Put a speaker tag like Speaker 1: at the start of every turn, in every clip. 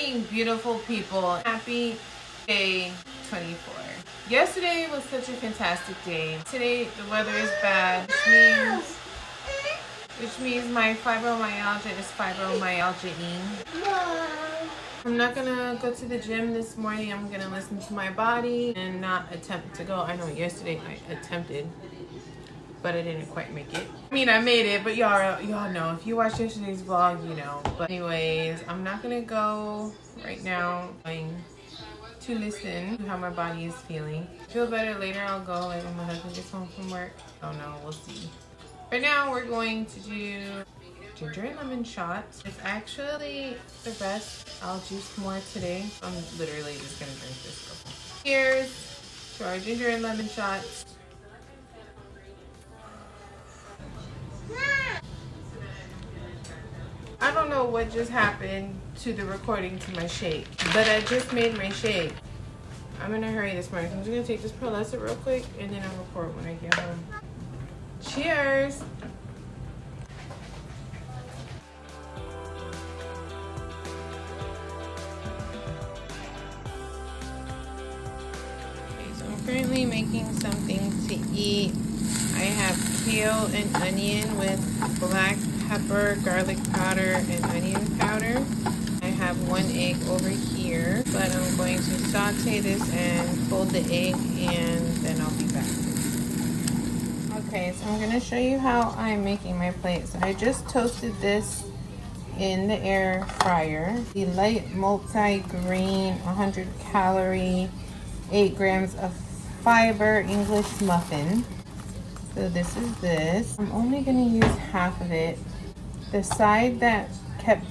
Speaker 1: morning, beautiful people. Happy day 24. Yesterday was such a fantastic day. Today the weather is bad, which means my fibromyalgia is fibromyalgia-ing. I'm not gonna go to the gym this morning. I'm gonna listen to my body and not attempt to go. I know yesterday I attempted, but I didn't quite make it. I mean, I made it, but y'all know. If you watched yesterday's vlog, you know. But anyways, I'm not gonna go right now. I'm going to listen to how my body is feeling. Feel better later, I'll go like when my husband gets home from work. I don't know, we'll see. Right now, we're going to do ginger and lemon shots. It's actually the best. I'll juice more today. I'm literally just gonna drink this couple. Cheers to our ginger and lemon shots. I don't know what just happened to the recording to my shake, but I just made my shake. I'm in a hurry this morning. So I'm just gonna take this Perlessa real quick and then I'll record when I get home. Cheers! Okay, so I'm currently making something to eat. I have kale and onion with black pepper, garlic powder, and onion powder. I have 1 egg over here, but I'm going to saute this and fold the egg and then I'll be back. Okay, so I'm going to show you how I'm making my plate. So I just toasted this in the air fryer. The light multi-grain, 100 calorie, 8 grams of fiber English muffin. So this is this. I'm only going to use half of it. The side that kept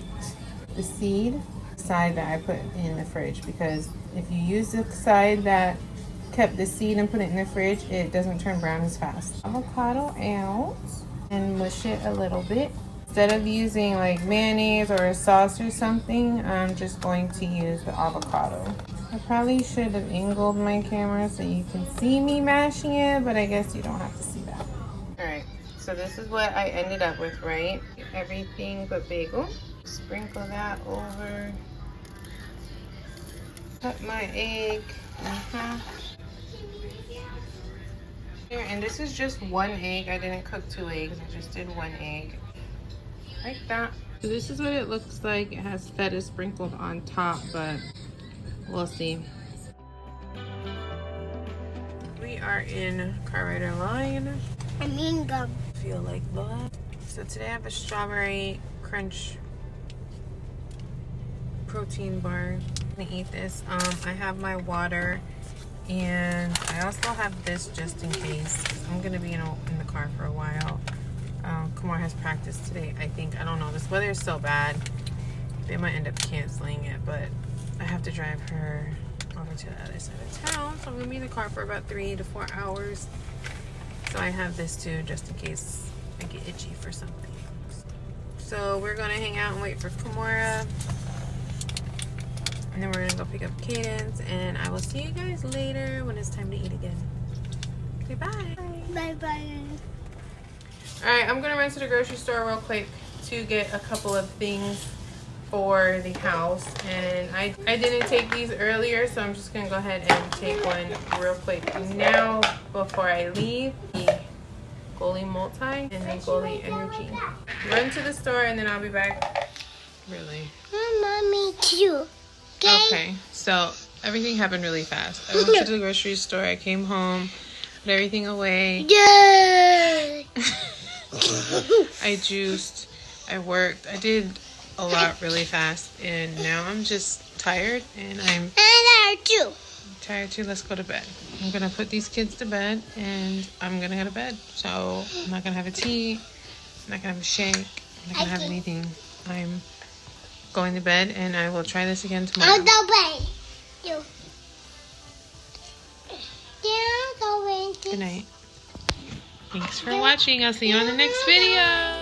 Speaker 1: the seed, side that I put in the fridge, because if you use the side that kept the seed and put it in the fridge, it doesn't turn brown as fast. Avocado out and mush it a little bit. Instead of using like mayonnaise or a sauce or something, I'm just going to use the avocado. I probably should have angled my camera so you can see me mashing it, but I guess you don't have to see that. Alright, so this is what I ended up with, right? Everything but bagel. Sprinkle that over. Cut my egg in half. Here, and this is just 1 egg. I didn't cook 2 eggs. I just did 1 egg. Like that. So this is what it looks like. It has feta sprinkled on top, but we'll see. We are in car rider line.
Speaker 2: I mean gum.
Speaker 1: Feel like blood. So today I have a strawberry crunch protein bar. I'm gonna eat this. I have my water and I also have this just in case. I'm gonna be in the car for a while. Kumar has practice today, I think. I don't know. This weather is so bad. They might end up canceling it, but I have to drive her over to the other side of town. So I'm gonna be in the car for about 3 to 4 hours. So I have this too, just in case I get itchy for something. So we're gonna hang out and wait for Kimura. And then we're gonna go pick up Cadence, and I will see you guys later when it's time to eat again. Okay, bye.
Speaker 2: Bye-bye.
Speaker 1: Alright, I'm gonna run to the grocery store real quick to get a couple of things for the house. And I didn't take these earlier, so I'm just gonna go ahead and take one real quick now before I leave. The Goli Multi and the Goli Energy. Run to the store and then I'll be back. Really?
Speaker 2: Mommy too.
Speaker 1: Okay, so everything happened really fast. I went to the grocery store, I came home, put everything away.
Speaker 2: Yay!
Speaker 1: I juiced, I worked, I did a lot really fast, and now I'm just tired and I'm tired too. Let's go to bed. I'm gonna put these kids to bed and I'm gonna go to bed. So I'm not gonna have a tea, I'm not gonna have a shake, I'm not gonna have anything. I'm going to bed and I will try this again tomorrow. Good night. Thanks for watching. I'll see you on the next video.